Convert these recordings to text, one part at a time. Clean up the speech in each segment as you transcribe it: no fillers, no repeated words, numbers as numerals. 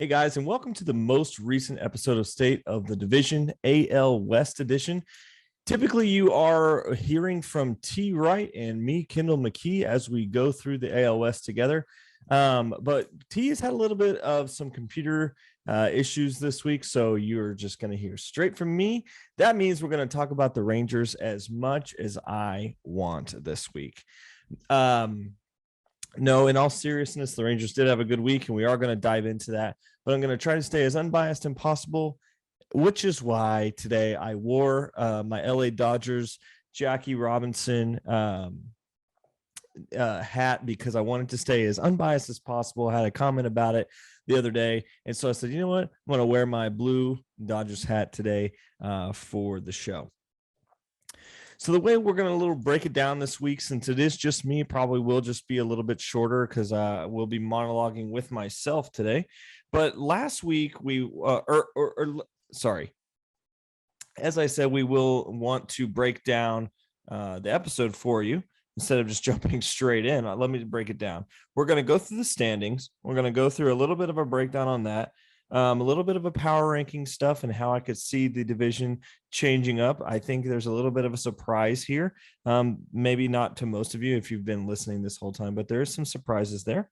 Hey guys, and welcome to the most recent episode of State of the Division, AL West Edition. Typically, you are hearing from T. Wright and me, Kendall McKee, as we go through the AL West together. But T has had a little bit of some computer issues this week, so you're just going to hear straight from me. That means we're going to talk about the Rangers as much as I want this week. No, in all seriousness, the Rangers did have a good week, and we are going to dive into that. But I'm going to try to stay as unbiased as possible, which is why today I wore my LA Dodgers Jackie Robinson hat because I wanted to stay as unbiased as possible. I had a comment about it the other day, and so I said, you know what? I'm going to wear my blue Dodgers hat today for the show. So the way we're going to little break it down this week, since it is just me, probably will just be a little bit shorter because we'll be monologuing with myself today. But last week sorry, as I said, we will want to break down the episode for you instead of just jumping straight in. Let me break it down. We're going to go through the standings. We're going to go through a little bit of a breakdown on that. A little bit of a power ranking stuff and how I could see the division changing up. I think there's a little bit of a surprise here. Maybe not to most of you if you've been listening this whole time, but there are some surprises there.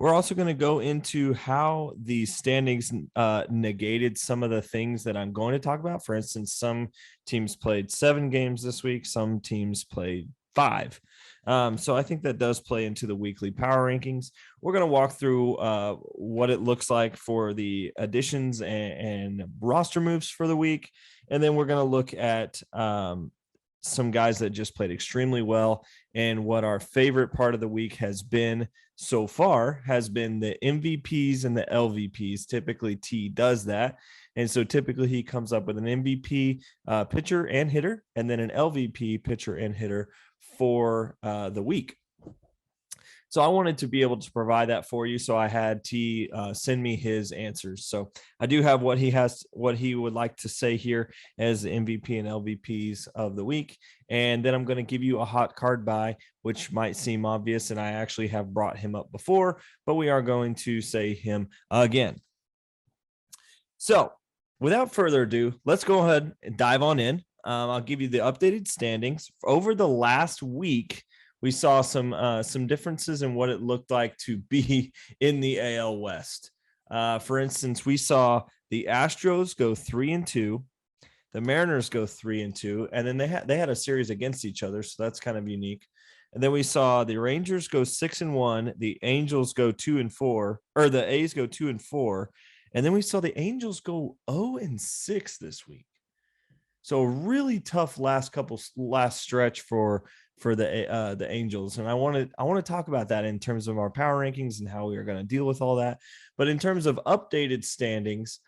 We're also going to go into how the standings negated some of the things that I'm going to talk about. For instance, some teams played 7 games this week. Some teams played 5. So I think that does play into the weekly power rankings. We're going to walk through what it looks like for the additions and roster moves for the week. And then we're going to look at some guys that just played extremely well. And what our favorite part of the week has been so far has been the MVPs and the LVPs. Typically, T does that. And so typically he comes up with an MVP pitcher and hitter, and then an LVP pitcher and hitter for the week. So I wanted to be able to provide that for you. So I had T send me his answers. So I do have what he would like to say here as the MVP and LVPs of the week. And then I'm going to give you a hot card buy, which might seem obvious. And I actually have brought him up before, but we are going to say him again. So without further ado, let's go ahead and dive on in. I'll give you the updated standings. Over the last week, we saw some differences in what it looked like to be in the AL West. For instance, we saw the Astros go 3-2, the Mariners go 3-2, and then they had a series against each other, so that's kind of unique. And then we saw the Rangers go 6-1, the Angels go 2-4, or the A's go 2-4, and then we saw the Angels go 0-6 this week. So a really tough last stretch for the Angels, and I want to talk about that in terms of our power rankings and how we are going to deal with all that. But in terms of updated standings,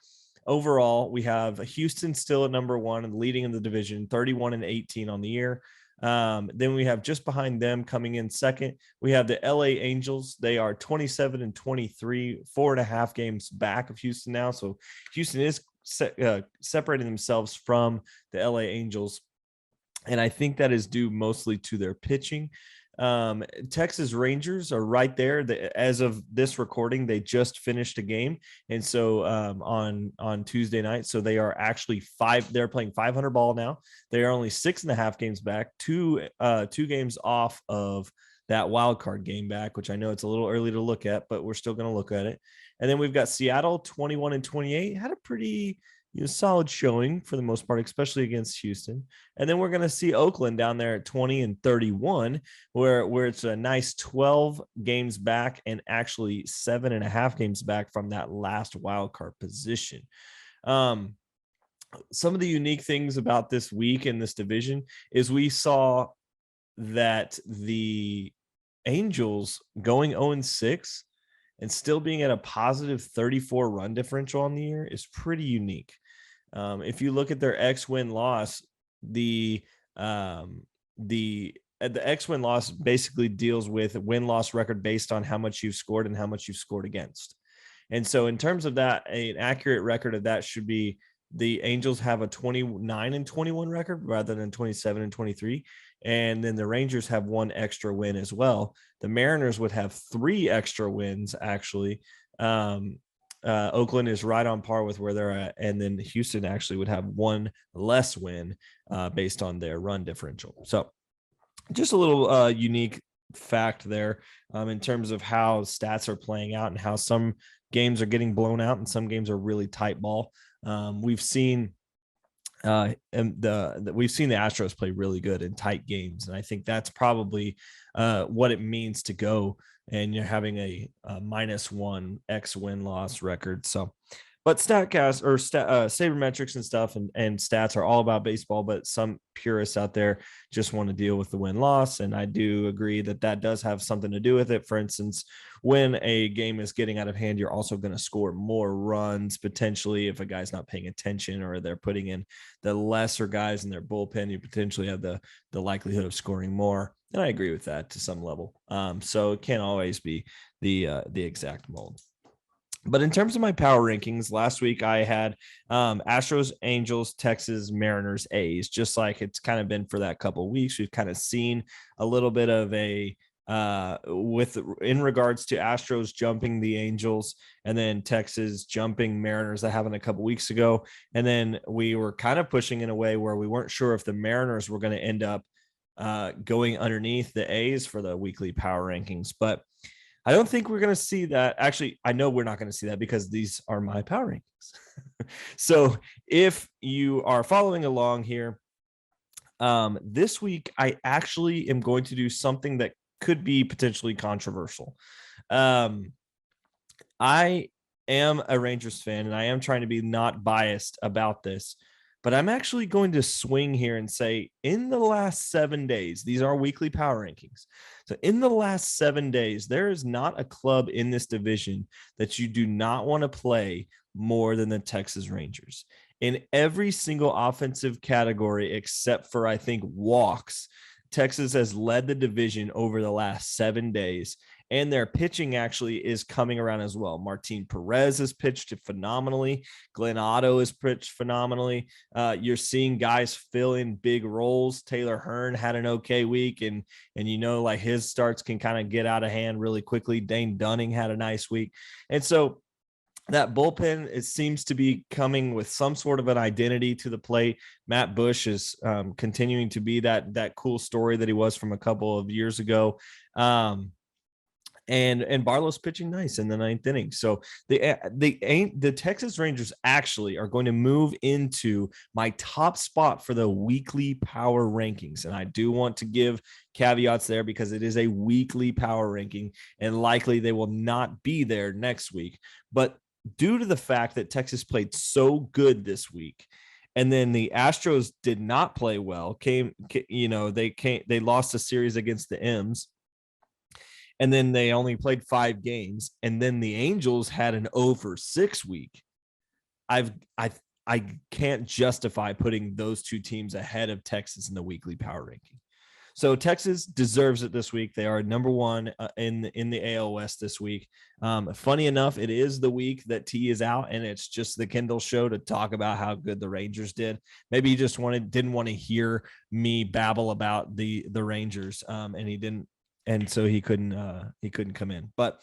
overall we have Houston still at number 1 and leading in the division, 31-18 on the year. Then we have just behind them coming in second, we have the LA Angels. They are 27-23, 4.5 games back of Houston now. So Houston is separating themselves from the LA Angels, and I think that is due mostly to their pitching. Texas Rangers are right there. As of this recording, they just finished a game, and so on Tuesday night, so they are actually they're playing 500 ball now. They are only 6.5 games back, two games off of that wild card game back, which I know it's a little early to look at, but we're still going to look at it. And then we've got Seattle 21-28, had a pretty solid showing for the most part, especially against Houston. And then we're going to see Oakland down there at 20-31, where it's a nice 12 games back and actually 7.5 games back from that last wild card position. Some of the unique things about this week in this division is we saw that the Angels going 0-6 and still being at a positive 34 run differential on the year is pretty unique. If you look at their X-win loss, the X-win loss basically deals with win-loss record based on how much you've scored and how much you've scored against. And so in terms of that, an accurate record of that should be the Angels have a 29-21 record rather than 27-23. And then the Rangers have 1 extra win as well. The Mariners would have 3 extra wins, actually. Oakland is right on par with where they're at. And then Houston actually would have one less win based on their run differential. So just a little unique fact there in terms of how stats are playing out and how some games are getting blown out and some games are really tight ball. We've seen we've seen the Astros play really good in tight games, and I think that's probably what it means to go and you're having a -1 X win-loss record. So, but StatCast or sabermetrics and stuff and stats are all about baseball, but some purists out there just want to deal with the win-loss, and I do agree that that does have something to do with it. For instance, when a game is getting out of hand, you're also going to score more runs potentially if a guy's not paying attention or they're putting in the lesser guys in their bullpen. You potentially have the likelihood of scoring more, and I agree with that to some level. So it can't always be the exact mold. But in terms of my power rankings, last week I had Astros, Angels, Texas, Mariners, A's, just like it's kind of been for that couple of weeks. We've kind of seen a little bit of a in regards to Astros jumping the Angels and then Texas jumping Mariners that happened a couple of weeks ago. And then we were kind of pushing in a way where we weren't sure if the Mariners were going to end up going underneath the A's for the weekly power rankings. But I don't think we're going to see that. Actually, I know we're not going to see that because these are my power rankings. So if you are following along here, this week, I actually am going to do something that could be potentially controversial. I am a Rangers fan and I am trying to be not biased about this, but I'm actually going to swing here and say in the last 7 days, these are weekly power rankings. So in the last 7 days, there is not a club in this division that you do not want to play more than the Texas Rangers. In every single offensive category, except for, I think, walks, Texas has led the division over the last 7 days. And their pitching actually is coming around as well. Martin Perez has pitched phenomenally. Glenn Otto has pitched phenomenally. You're seeing guys fill in big roles. Taylor Hearn had an okay week, and like his starts can kind of get out of hand really quickly. Dane Dunning had a nice week. And so that bullpen, it seems to be coming with some sort of an identity to the plate. Matt Bush is continuing to be that cool story that he was from a couple of years ago. And Barlow's pitching nice in the ninth inning. So the Texas Rangers actually are going to move into my top spot for the weekly power rankings. And I do want to give caveats there because it is a weekly power ranking and likely they will not be there next week. But due to the fact that Texas played so good this week, and then the Astros did not play well, they lost a series against the M's. And then they only played 5 games. And then the Angels had an over 6 week. I can't justify putting those two teams ahead of Texas in the weekly power ranking. So Texas deserves it this week. They are number 1 in the AL West this week. Funny enough, it is the week that T is out, and it's just the Kendall show to talk about how good the Rangers did. Maybe he just didn't want to hear me babble about the Rangers, and he didn't. And so he couldn't come in. But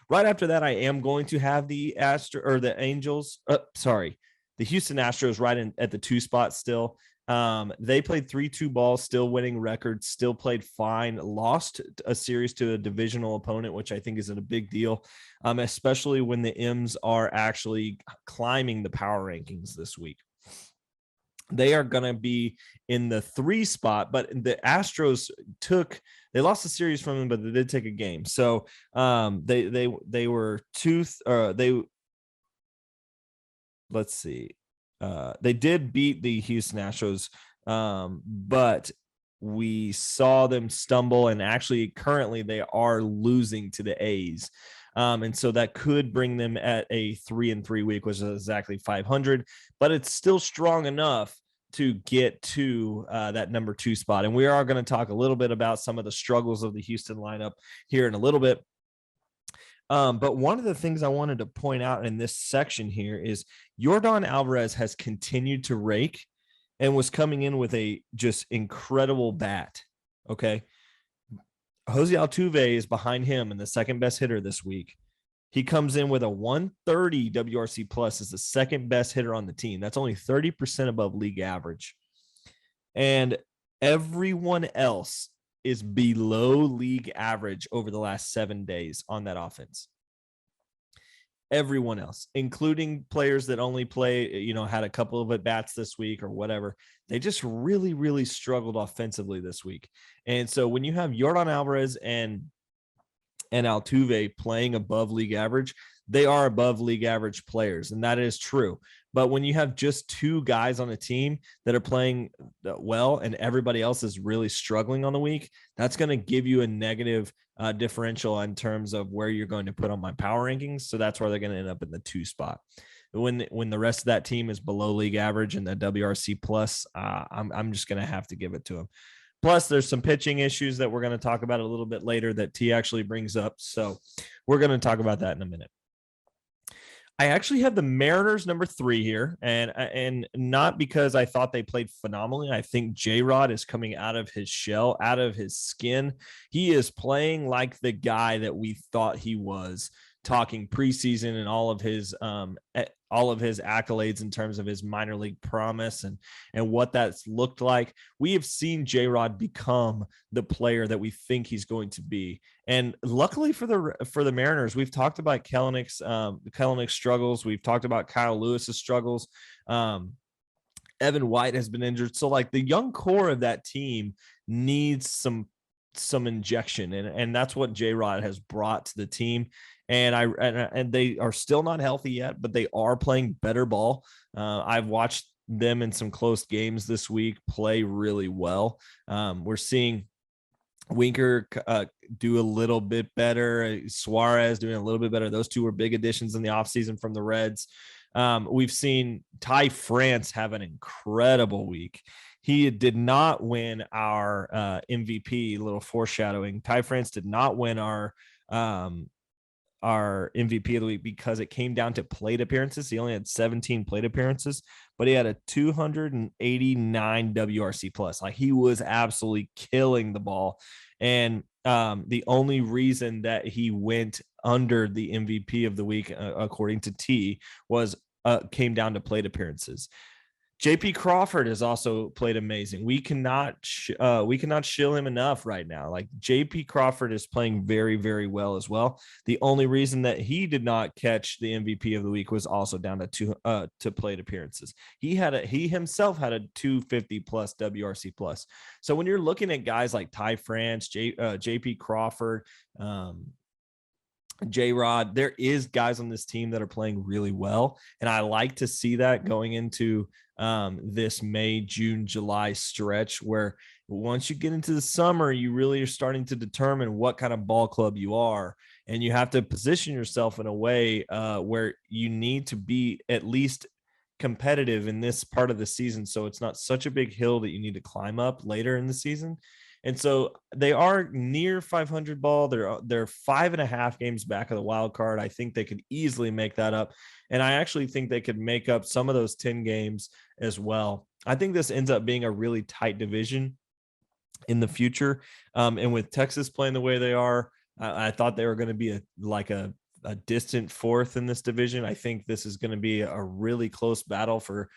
right after that, I am going to have the Houston Astros right at the 2 spot still. They played 3-2 ball, still winning records, still played fine, lost a series to a divisional opponent, which I think is a big deal, especially when the M's are actually climbing the power rankings this week. They are going to be in the 3 spot, but the Astros they lost the series from them, but they did take a game. So they were let's see. They did beat the Houston Astros, but we saw them stumble, and actually currently they are losing to the A's. And so that could bring them at a 3-3 week, which is exactly 500, but it's still strong enough to get to that number 2 spot. And we are going to talk a little bit about some of the struggles of the Houston lineup here in a little bit. But one of the things I wanted to point out in this section here is Yordan Alvarez has continued to rake and was coming in with a just incredible bat. Okay. Jose Altuve is behind him and the second best hitter this week. He comes in with a 130 WRC plus as the second best hitter on the team. That's only 30% above league average. And everyone else is below league average over the last 7 days on that offense. Everyone else, including players that only play, had a couple of at-bats this week or whatever. They just really, really struggled offensively this week. And so when you have Yordan Alvarez and Altuve playing above league average, they are above league average players, and that is true. But when you have just two guys on a team that are playing well and everybody else is really struggling on the week, that's going to give you a negative differential in terms of where you're going to put on my power rankings. So that's where they're going to end up in the 2 spot. When the rest of that team is below league average in the WRC plus, I'm just going to have to give it to them. Plus, there's some pitching issues that we're going to talk about a little bit later that T actually brings up. So we're going to talk about that in a minute. I actually have the Mariners number 3 here, and not because I thought they played phenomenally. I think J-Rod is coming out of his shell, out of his skin. He is playing like the guy that we thought he was, talking preseason and all of his accolades in terms of his minor league promise and what that's looked like. We have seen J-Rod become the player that we think he's going to be. And luckily for the Mariners, we've talked about Kellenick's struggles. We've talked about Kyle Lewis's struggles. Evan White has been injured. So like the young core of that team needs some injection. And that's what J-Rod has brought to the team. And they are still not healthy yet, but they are playing better ball. I've watched them in some close games this week play really well. We're seeing Winker do a little bit better. Suarez doing a little bit better. Those two were big additions in the offseason from the Reds. We've seen Ty France have an incredible week. He did not win our MVP, little foreshadowing. Ty France did not win our MVP of the week because it came down to plate appearances. He only had 17 plate appearances, but he had a 289 WRC plus. Like he was absolutely killing the ball. And the only reason that he went under the MVP of the week, according to T, was came down to plate appearances. JP Crawford has also played amazing. We cannot shill him enough right now. Like JP Crawford is playing very, very well as well. The only reason that he did not catch the MVP of the week was also down to plate appearances. He himself had a 250 plus WRC plus. So when you're looking at guys like Ty France, JP Crawford, J-Rod, there is guys on this team that are playing really well. And I like to see that going into this May, June, July stretch, where once you get into the summer, you really are starting to determine what kind of ball club you are. And you have to position yourself in a way where you need to be at least competitive in this part of the season. So it's not such a big hill that you need to climb up later in the season. And so they are near 500 ball. They're 5.5 games back of the wild card. I think they could easily make that up. And I actually think they could make up some of those 10 games as well. I think this ends up being a really tight division in the future. And with Texas playing the way they are, I thought they were going to be a distant fourth in this division. I think this is going to be a really close battle for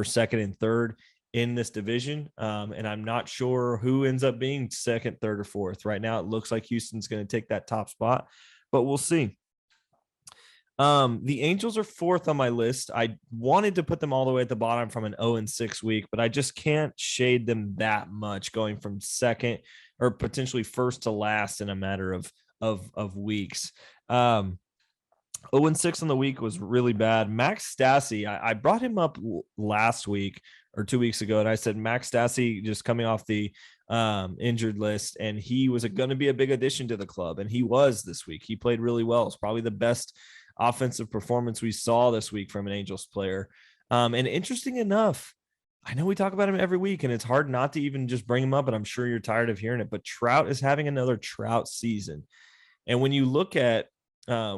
second and third in this division. And I'm not sure who ends up being second, third, or fourth. Right now, it looks like Houston's going to take that top spot, but we'll see. The Angels are fourth on my list. I wanted to put them all the way at the bottom from an 0-6 week, but I just can't shade them that much going from second or potentially first to last in a matter of weeks. 0-6 on the week was really bad. Max Stassi, I brought him up last week or 2 weeks ago, and I said Max Stassi just coming off the injured list, and he was going to be a big addition to the club, and he was this week. He played really well. It's probably the best offensive performance we saw this week from an Angels player. And interesting enough, I know we talk about him every week, and it's hard not to even just bring him up, and I'm sure you're tired of hearing it, but Trout is having another Trout season. And when you look at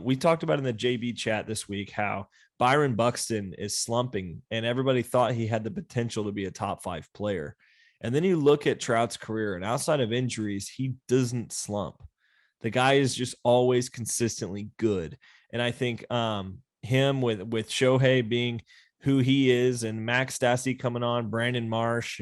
we talked about in the JV chat this week how Byron Buxton is slumping, and everybody thought he had the potential to be a top 5 player. And then you look at Trout's career, and outside of injuries, he doesn't slump. The guy is just always consistently good. And I think him with Shohei being who he is, and Max Stassi coming on, Brandon Marsh,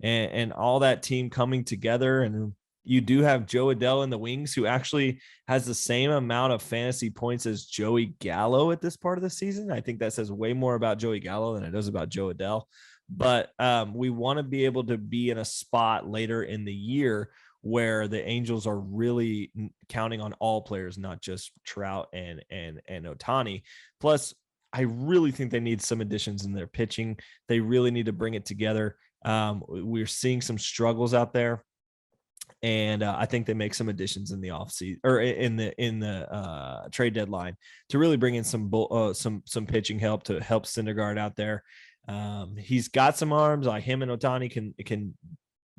and all that team coming together. And you do have Joe Adell in the wings, who actually has the same amount of fantasy points as Joey Gallo at this part of the season. I think that says way more about Joey Gallo than it does about Joe Adell. But we want to be able to be in a spot later in the year where the Angels are really counting on all players, not just Trout and Ohtani. Plus, I really think they need some additions in their pitching. They really need to bring it together. We're seeing some struggles out there, and I think they make some additions in the offseason or in the trade deadline to really bring in some pitching help to help Syndergaard out there. He's got some arms. Like him and Ohtani can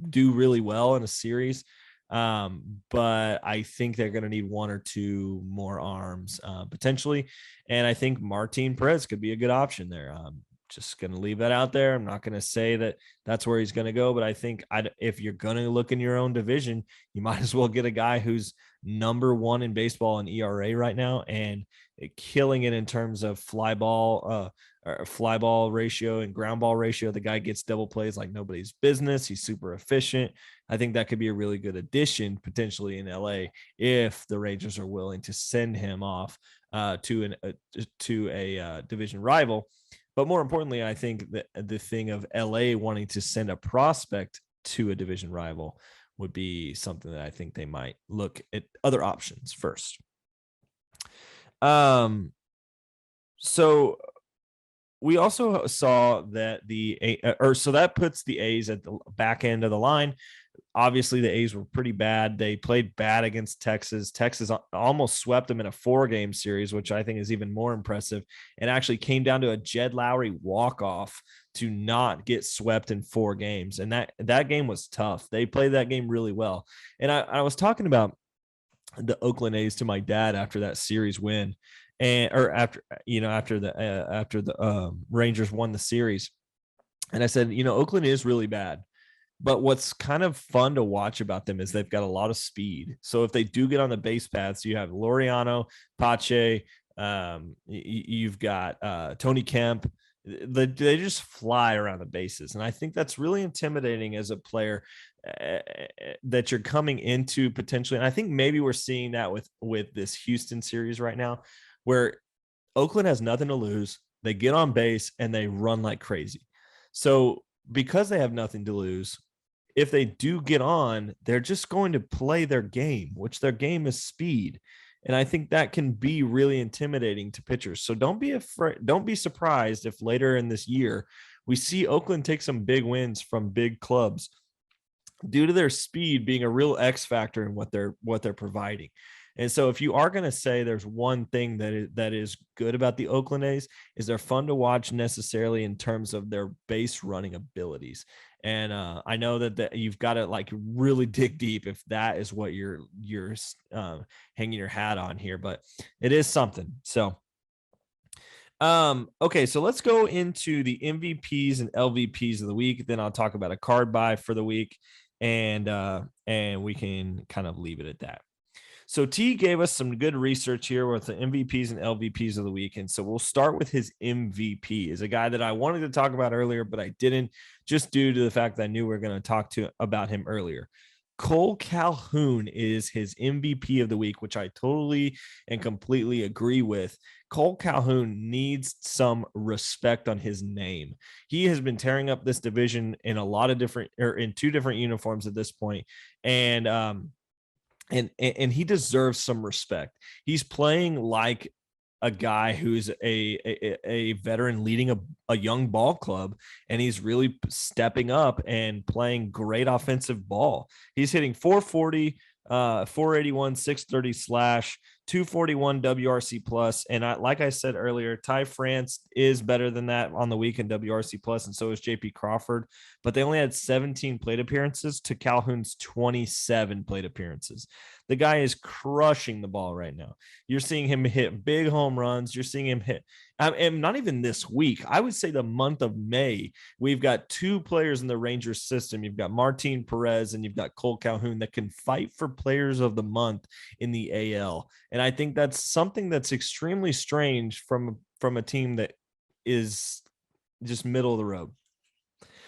do really well in a series. But I think they're going to need one or two more arms potentially. And I think Martin Perez could be a good option there. Just going to leave that out there. I'm not going to say that that's where he's going to go, but I think if you're going to look in your own division, you might as well get a guy who's number one in baseball in ERA right now and killing it in terms of fly ball ratio and ground ball ratio. The guy gets double plays like nobody's business. He's super efficient. I think that could be a really good addition potentially in LA if the Rangers are willing to send him off to a division rival. But more importantly, I think that the thing of LA wanting to send a prospect to a division rival would be something that I think they might look at other options first. So we also saw that so that puts the A's at the back end of the line. Obviously, the A's were pretty bad. They played bad against Texas. Texas almost swept them in a 4-game series, which I think is even more impressive. And actually came down to a Jed Lowry walk-off to not get swept in 4 games. And that game was tough. They played that game really well. And I was talking about the Oakland A's to my dad after that series win, after the Rangers won the series. And I said, Oakland is really bad. But what's kind of fun to watch about them is they've got a lot of speed. So if they do get on the base paths, you have Laureano, Pache, you've got Tony Kemp. They just fly around the bases. And I think that's really intimidating as a player that you're coming into potentially. And I think maybe we're seeing that with this Houston series right now, where Oakland has nothing to lose. They get on base and they run like crazy. So because they have nothing to lose, if they do get on, they're just going to play their game, which their game is speed. And I think that can be really intimidating to pitchers. So don't be afraid. Don't be surprised if later in this year we see Oakland take some big wins from big clubs due to their speed being a real X factor in what they're providing. And so if you are going to say there's one thing that is good about the Oakland A's, is they're fun to watch necessarily in terms of their base running abilities. And I know that you've got to like really dig deep if that is what you're hanging your hat on here, but it is something. So, okay, so let's go into the MVPs and LVPs of the week. Then I'll talk about a card buy for the week, and we can kind of leave it at that. So T gave us some good research here with the MVPs and LVPs of the week. And so we'll start with his MVP. Is a guy that I wanted to talk about earlier, but I didn't, just due to the fact that I knew we were going to talk about him earlier. Cole Calhoun is his MVP of the week, which I totally and completely agree with. Cole Calhoun needs some respect on his name. He has been tearing up this division in in 2 different uniforms at this point. And he deserves some respect. He's playing like a guy who's a veteran leading a young ball club, and he's really stepping up and playing great offensive ball. He's hitting 440, 481, 630 slash, 241 WRC plus. And like I said earlier, Ty France is better than that on the week in WRC plus, and so is JP Crawford. But they only had 17 plate appearances to Calhoun's 27 plate appearances. The guy is crushing the ball right now. You're seeing him hit big home runs. You're seeing him hit, and not even this week. I would say the month of May, we've got two players in the Rangers system. You've got Martin Perez and you've got Cole Calhoun that can fight for players of the month in the AL. And I think that's something that's extremely strange from a team that is just middle of the road.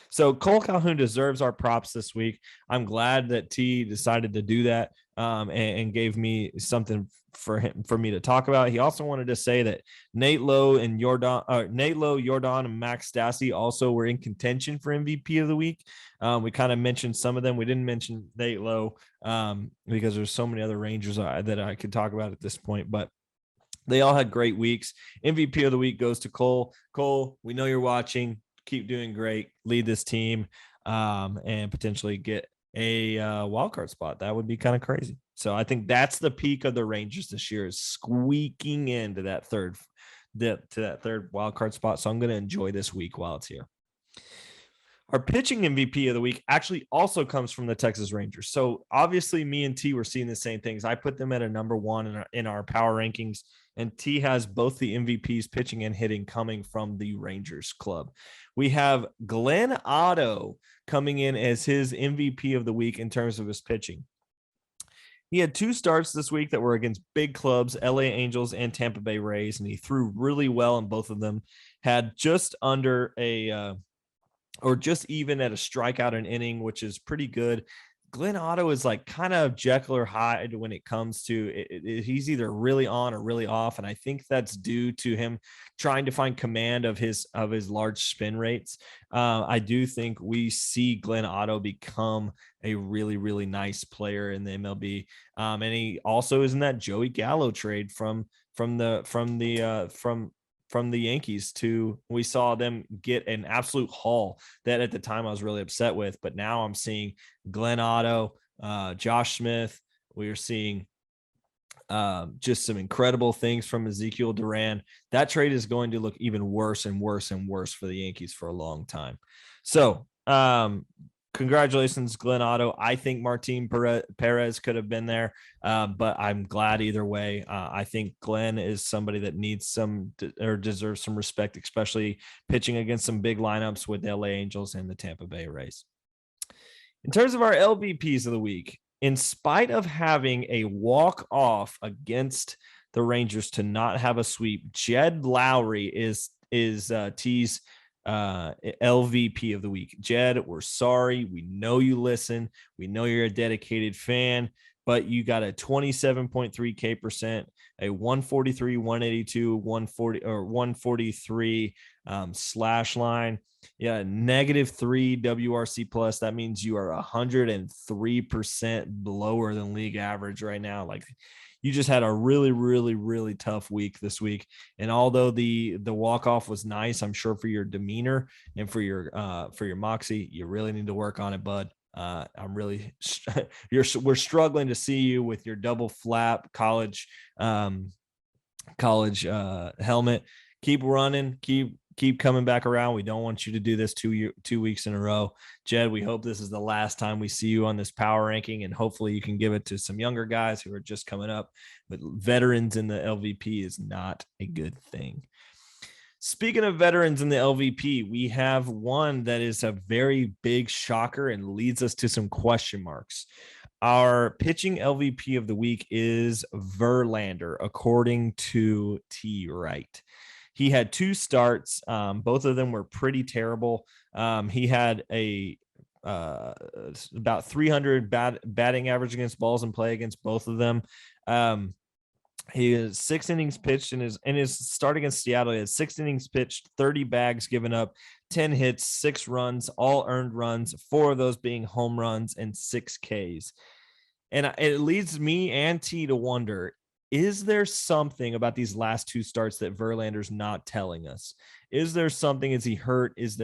So Cole Calhoun deserves our props this week. I'm glad that T decided to do that and gave me something for me to talk about. He also wanted to say that Nate Lowe, Jordan, and Max Stassi also were in contention for MVP of the week. We kind of mentioned some of them. We didn't mention Nate Lowe because there's so many other Rangers that I could talk about at this point, but they all had great weeks. MVP of the week goes to Cole. Cole, we know you're watching. Keep doing great. Lead this team and potentially get a wild card spot. That would be kind of crazy. So I think that's the peak of the Rangers this year, is squeaking into that third wild card spot. So I'm going to enjoy this week while it's here. Our pitching MVP of the week actually also comes from the Texas Rangers. So obviously me and T were seeing the same things. I put them at a number one in our power rankings, and T has both the MVPs pitching and hitting coming from the Rangers club. We have Glenn Otto coming in as his MVP of the week in terms of his pitching. He had two starts this week that were against big clubs, LA Angels and Tampa Bay Rays, and he threw really well in both of them. Had just under or just even at a strikeout an inning, which is pretty good. Glenn Otto is like kind of Jekyll or Hyde when it comes to he's either really on or really off. And I think that's due to him trying to find command of his large spin rates. I do think we see Glenn Otto become a really, really nice player in the MLB. And he also is in that Joey Gallo trade from the Yankees to, we saw them get an absolute haul that at the time I was really upset with, but now I'm seeing Glenn Otto, Josh Smith. We are seeing just some incredible things from Ezekiel Duran. That trade is going to look even worse and worse and worse for the Yankees for a long time. So congratulations, Glenn Otto. I think Martin Perez could have been there, but I'm glad either way. I think Glenn is somebody that needs or deserves some respect, especially pitching against some big lineups with the LA Angels and the Tampa Bay Rays. In terms of our LVPs of the week, in spite of having a walk-off against the Rangers to not have a sweep, Jed Lowry is T's LVP of the week. Jed, we're sorry. We know you listen. We know you're a dedicated fan, but you got a 27.3 K percent, a 143, 182, 140 or 143 slash line. Yeah, -3 WRC plus. That means you are 103% lower than league average right now. Like, you just had a really, really, really tough week this week. And although the walk-off was nice, I'm sure for your demeanor and for your moxie, you really need to work on it, bud. I'm really we're struggling to see you with your double flap college helmet. Keep running, keep coming back around. We don't want you to do this 2 weeks in a row. Jed, we hope this is the last time we see you on this power ranking, and hopefully you can give it to some younger guys who are just coming up. But veterans in the LVP is not a good thing. Speaking of veterans in the LVP, we have one that is a very big shocker and leads us to some question marks. Our pitching LVP of the week is Verlander, according to T. Wright. He had two starts. Both of them were pretty terrible. He had about 300 batting average against balls in play against both of them. He has 6 innings pitched in his start against Seattle. He had 6 innings pitched, 30 bags given up, 10 hits, 6 runs, all earned runs, 4 of those being home runs and 6 Ks. And it leads me and T to wonder, is there something about these last 2 starts that Verlander's not telling us? Is there something? Is he hurt? Is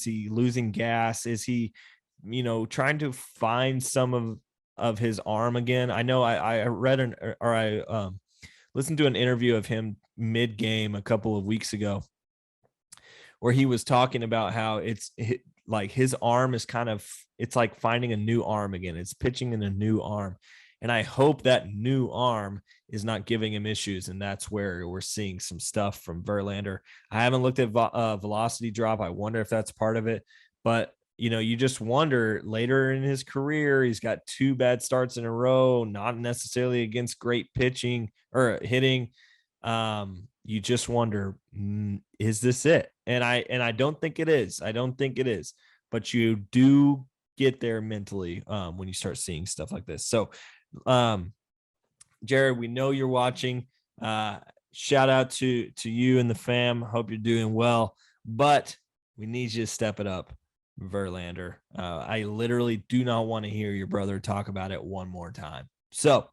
he losing gas? Is he, trying to find some of his arm again? I know I read listened to an interview of him mid-game a couple of weeks ago where he was talking about how like his arm is it's like finding a new arm again. It's pitching in a new arm. And I hope that new arm is not giving him issues. And that's where we're seeing some stuff from Verlander. I haven't looked at velocity drop. I wonder if that's part of it. But, you just wonder later in his career, he's got 2 bad starts in a row, not necessarily against great pitching or hitting. You just wonder, is this it? And I don't think it is. I don't think it is. But you do get there mentally when you start seeing stuff like this. So, Jared, we know you're watching. Shout out to you and the fam. Hope you're doing well. But we need you to step it up, Verlander. I literally do not want to hear your brother talk about it one more time. So,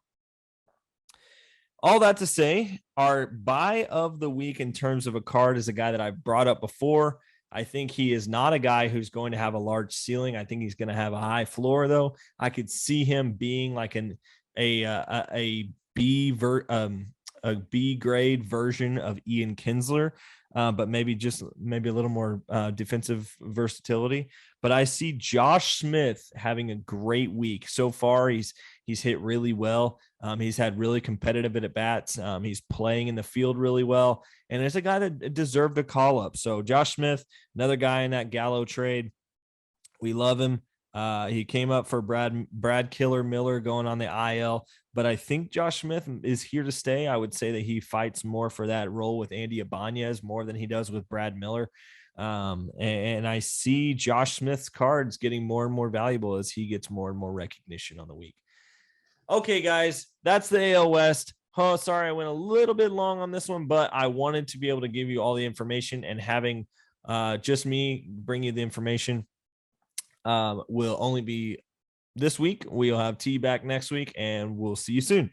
all that to say, our buy of the week in terms of a card is a guy that I've brought up before. I think he is not a guy who's going to have a large ceiling. I think he's going to have a high floor, though. I could see him being like a B grade version of Ian Kinsler, but maybe a little more defensive versatility. But I see Josh Smith having a great week so far. He's hit really well. He's had really competitive at bats. He's playing in the field really well, and it's a guy that deserved a call up. So Josh Smith, another guy in that Gallo trade. We love him. He came up for Brad Killer Miller going on the IL, but I think Josh Smith is here to stay. I would say that he fights more for that role with Andy Ibanez more than he does with Brad Miller. And I see Josh Smith's cards getting more and more valuable as he gets more and more recognition on the week. Okay, guys, that's the AL West. Oh, sorry, I went a little bit long on this one, but I wanted to be able to give you all the information, and having just me bring you the information will only be this week. We'll have T back next week, and we'll see you soon.